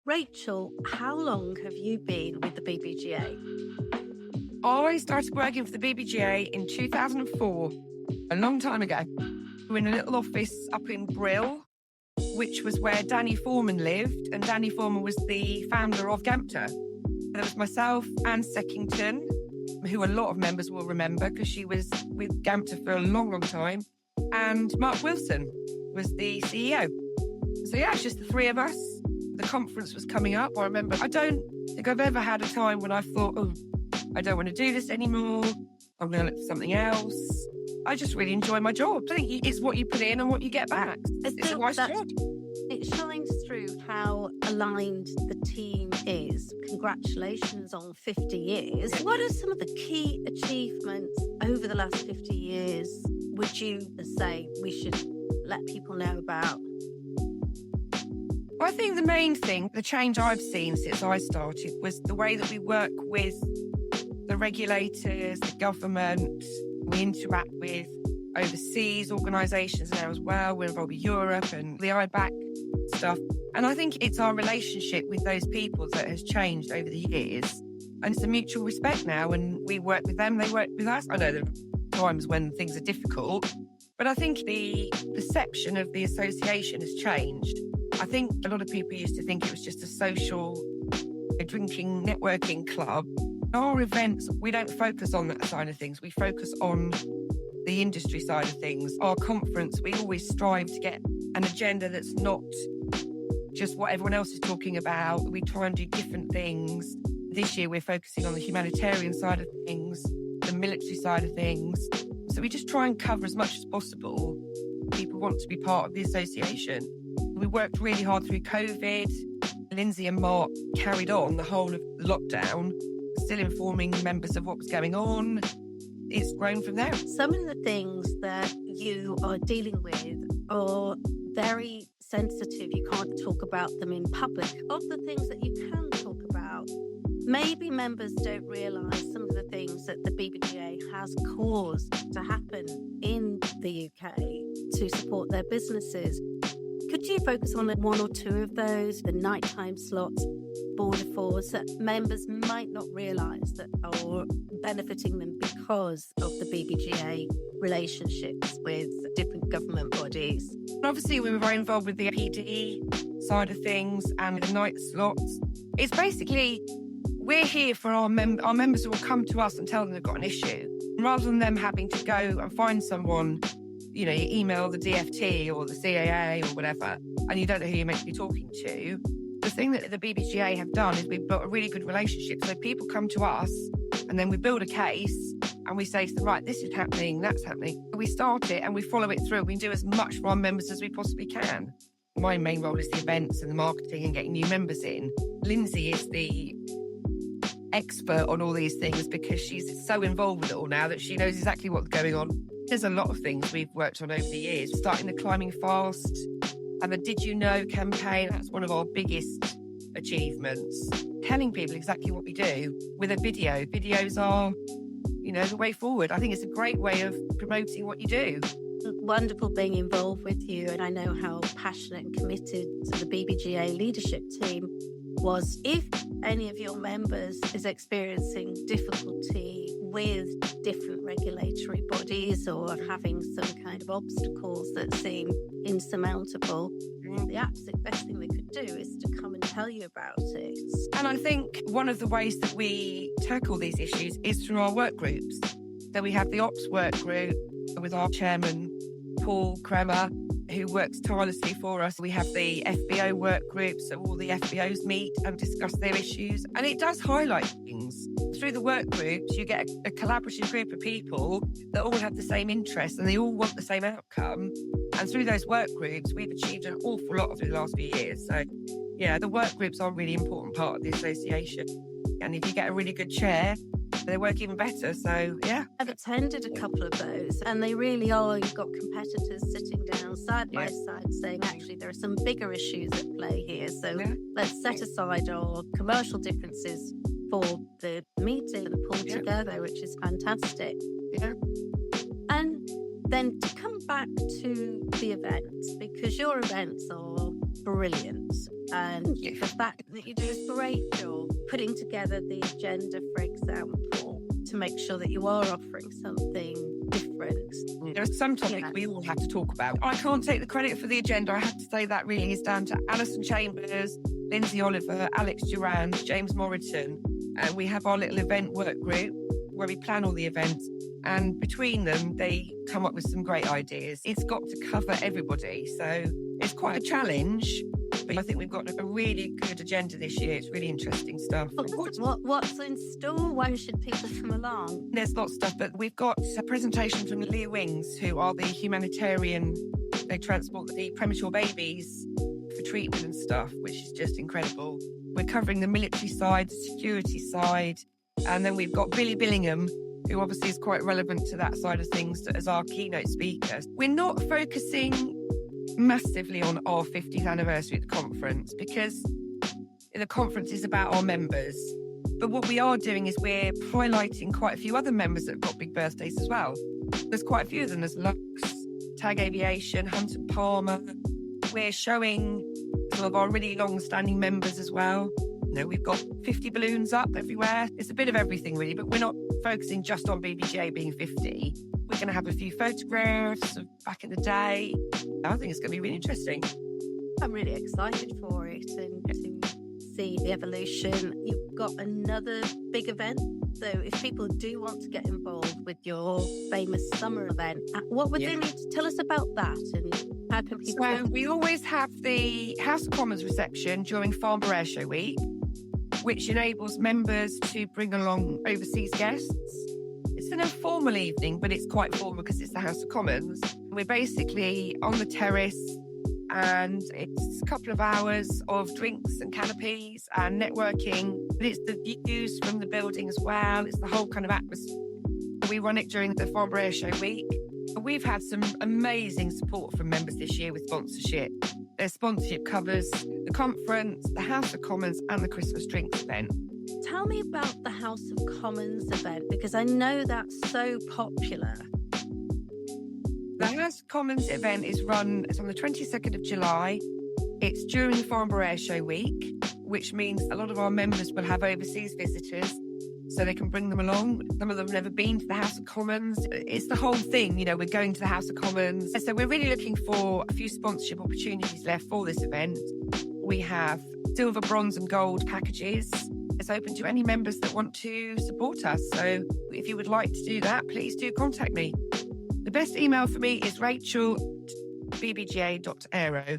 Rachel, how long have you been with the BBGA? I started working for the BBGA in 2004, a long time ago. We were in a little office up in Brill, which was where Danny Foreman lived, and Danny Foreman was the founder of Gampter. There was myself, Anne Seckington, who a lot of members will remember because she was with Gampter for a long, long time, and Mark Wilson was the CEO. So yeah, it's just the three of us. The conference was coming up. I remember, I don't think I've ever had a time when I thought, oh, I don't want to do this anymore. I'm going to look for something else. I just really enjoy my job. I think it's what you put in and what you get back. It's a nice job. It shines through how aligned the team is. Congratulations on 50 years. What are some of the key achievements over the last 50 years would you say we should let people know about? I think the main thing, the change I've seen since I started, was the way that we work with the regulators, the government. We interact with overseas organisations now as well. We're involved with Europe and the IBAC stuff. And I think it's our relationship with those people that has changed over the years. And it's a mutual respect now. And we work with them, they work with us. I know there are times when things are difficult, but I think the perception of the association has changed. I think a lot of people used to think it was just a social drinking networking club. Our events, we don't focus on that side of things. We focus on the industry side of things. Our conference, we always strive to get an agenda that's not just what everyone else is talking about. We try and do different things. This year, we're focusing on the humanitarian side of things, the military side of things. So we just try and cover as much as possible. People want to be part of the association. We worked really hard through COVID. Lindsay and Mark carried on the whole of lockdown, still informing members of what was going on. It's grown from there. Some of the things that you are dealing with are very sensitive. You can't talk about them in public. Of the things that you can talk about, maybe members don't realise some of the things that the BBGA has caused to happen in the UK to support their businesses. Could you focus on one or two of those, the nighttime slots, border force, that members might not realise that are benefiting them because of the BBGA relationships with different government bodies? Obviously, we were very involved with the PD side of things and the night slots. It's basically, we're here for our members who will come to us and tell them they've got an issue. Rather than them having to go and find someone, you email the DFT or the CAA or whatever, and you don't know who you're meant to be talking to. The thing that the BBGA have done is we've built a really good relationship. So people come to us and then we build a case and we say to them, right, this is happening, that's happening. We start it and we follow it through. We do as much for our members as we possibly can. My main role is the events and the marketing and getting new members in. Lindsay is the expert on all these things because she's so involved with it all now that she knows exactly what's going on. There's a lot of things we've worked on over the years, starting the Climbing Fast and the Did You Know campaign. That's one of our biggest achievements. Telling people exactly what we do with a video. Videos are, the way forward. I think it's a great way of promoting what you do. Wonderful being involved with you, and I know how passionate and committed to the BBGA leadership team was. If any of your members is experiencing difficulty with different regulatory bodies or having some kind of obstacles that seem insurmountable, the absolute best thing they could do is to come and tell you about it. And I think one of the ways that we tackle these issues is through our work groups. So we have the ops work group with our chairman, Paul Kremer, who works tirelessly for us. We have the FBO work group, so all the FBOs meet and discuss their issues. And it does highlight things. Through the work groups, you get a collaborative group of people that all have the same interests and they all want the same outcome. And through those work groups, we've achieved an awful lot over the last few years. So, yeah, the work groups are a really important part of the association. And if you get a really good chair, they work even better. So, yeah. I've attended a couple of those and they really are. You've got competitors sitting down side by side saying, actually, there are some bigger issues at play here. So let's set aside our commercial differences for the meeting and pull together, which is fantastic. Yeah. And then to come back to the events, because your events are brilliant. And the fact that you do is great, Joel, putting together the agenda, for example, to make sure that you are offering something different. There are some topics we all have to talk about. I can't take the credit for the agenda. I have to say that really is down to Alison Chambers, Lindsay Oliver, Alex Durand, James Morriton. And we have our little event work group where we plan all the events. And between them, they come up with some great ideas. It's got to cover everybody. So it's quite a challenge. But I think we've got a really good agenda this year. It's really interesting stuff. What's in store? When should people come along? There's lots of stuff, but we've got a presentation from Leah Wings, who are the humanitarian. They transport the premature babies for treatment and stuff, which is just incredible. We're covering the military side, the security side, and then we've got Billy Billingham, who obviously is quite relevant to that side of things as our keynote speaker. We're not focusing massively on our 50th anniversary at the conference because the conference is about our members. But what we are doing is we're highlighting quite a few other members that have got big birthdays as well. There's quite a few of them. There's Lux, Tag Aviation, Hunt and Palmer. We're showing some of our really long-standing members as well. You know, we've got 50 balloons up everywhere. It's a bit of everything really, but we're not focusing just on BBGA being 50. We're going to have a few photographs of back in the day. I think it's going to be really interesting. I'm really excited for it and to see the evolution. You've got another big event. So if people do want to get involved with your famous summer event, what would they need to tell us about that and how can people... So we always have the House of Commons reception during Farnborough Airshow Week, which enables members to bring along overseas guests. It's an informal evening, but it's quite formal because it's the House of Commons. We're basically on the terrace and it's a couple of hours of drinks and canopies and networking. But it's the views from the building as well. It's the whole kind of atmosphere. We run it during the Farnborough Airshow Week. We've had some amazing support from members this year with sponsorship. Their sponsorship covers the conference, the House of Commons and the Christmas drinks event. Tell me about the House of Commons event, because I know that's so popular. The House of Commons event it's on the 22nd of July. It's during the Farnborough Airshow Week, which means a lot of our members will have overseas visitors, so they can bring them along. Some of them have never been to the House of Commons. It's the whole thing, you know, we're going to the House of Commons. So we're really looking for a few sponsorship opportunities left for this event. We have silver, bronze and gold packages. It's open to any members that want to support us. So if you would like to do that, please do contact me. The best email for me is rachel@bbga.aero.